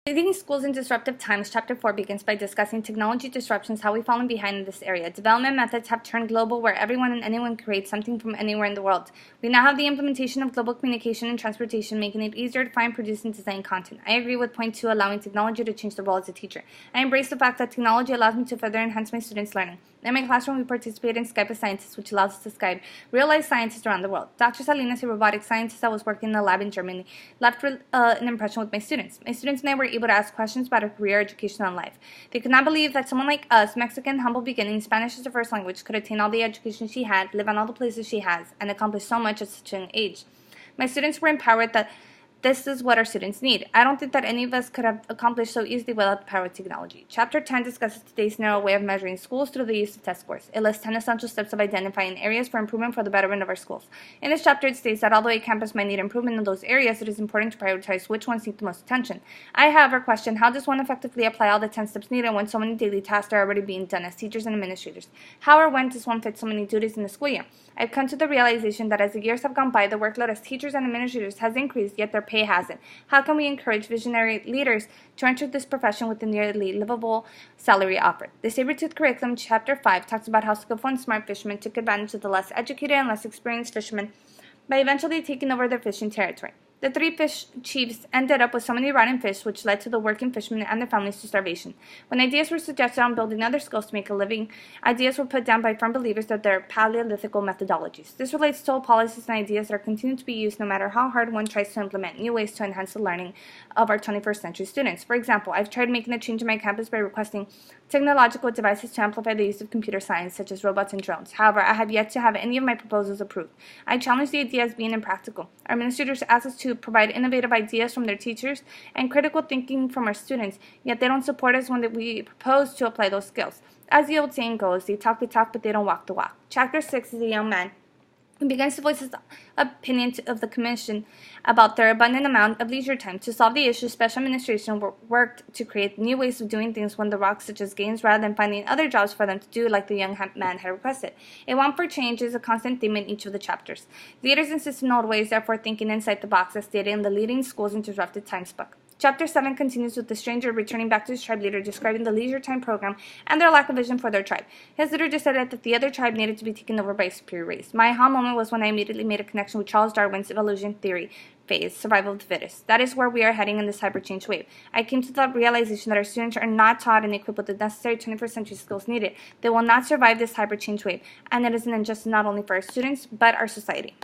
Leading Schools in Disruptive Times, Chapter 4 begins by discussing technology disruptions, how we've fallen behind in this area. Development methods have turned global where everyone and anyone creates something from anywhere in the world. We now have the implementation of global communication and transportation, making it easier to find, produce, and design content. I agree with point 2, allowing technology to change the role as a teacher. I embrace the fact that technology allows me to further enhance my students' learning. In my classroom, we participate in Skype as scientists, which allows us to Skype real-life scientists around the world. Dr. Salinas, a robotic scientist that was working in a lab in Germany, left an impression with my students. My students and I were able to ask questions about our career, education, and life. They could not believe that someone like us, Mexican, humble beginnings, Spanish as her first language, could attain all the education she had, live on all the places she has, and accomplish so much at such a young age. My students were empowered that this is what our students need. I don't think that any of us could have accomplished so easily without the power of technology. Chapter 10 discusses today's narrow way of measuring schools through the use of test scores. It lists 10 essential steps of identifying areas for improvement for the betterment of our schools. In this chapter, it states that although a campus might need improvement in those areas, it is important to prioritize which ones need the most attention. I, however, question how does one effectively apply all the 10 steps needed when so many daily tasks are already being done as teachers and administrators? How or when does one fit so many duties in the school year? I've come to the realization that as the years have gone by, the workload as teachers and administrators has increased, yet their pay hasn't. How can we encourage visionary leaders to enter this profession with a nearly livable salary offered? The Saber-Tooth Curriculum, Chapter 5, talks about how skillful and smart fishermen took advantage of the less educated and less experienced fishermen by eventually taking over their fishing territory. The 3 fish chiefs ended up with so many rotten fish, which led to the working fishermen and their families to starvation. When ideas were suggested on building other skills to make a living, ideas were put down by firm believers of their Paleolithical methodologies. This relates to all policies and ideas that are continuing to be used no matter how hard one tries to implement new ways to enhance the learning of our 21st century students. For example, I've tried making a change in my campus by requesting technological devices to amplify the use of computer science, such as robots and drones. However, I have yet to have any of my proposals approved. I challenge the idea as being impractical. Our administrators ask us to provide innovative ideas from their teachers and critical thinking from our students, yet they don't support us when we propose to apply those skills. As the old saying goes, they talk the talk, but they don't walk the walk. Chapter 6 is a young man who begins to voice his opinion of the Commission about their abundant amount of leisure time. To solve the issue, special administration worked to create new ways of doing things when the rocks such as games rather than finding other jobs for them to do like the young man had requested. A want for change is a constant theme in each of the chapters. Leaders insist on old ways, therefore thinking inside the box, as stated in the Leading Schools in Disruptive Times book. Chapter 7 continues with the stranger returning back to his tribe leader, describing the leisure time program and their lack of vision for their tribe. His leader decided that the other tribe needed to be taken over by a superior race. My aha moment was when I immediately made a connection with Charles Darwin's evolution theory phase, survival of the fittest. That is where we are heading in this hyper change wave. I came to the realization that our students are not taught and equipped with the necessary 21st century skills needed. They will not survive this hyper change wave, and it is an injustice not only for our students, but our society.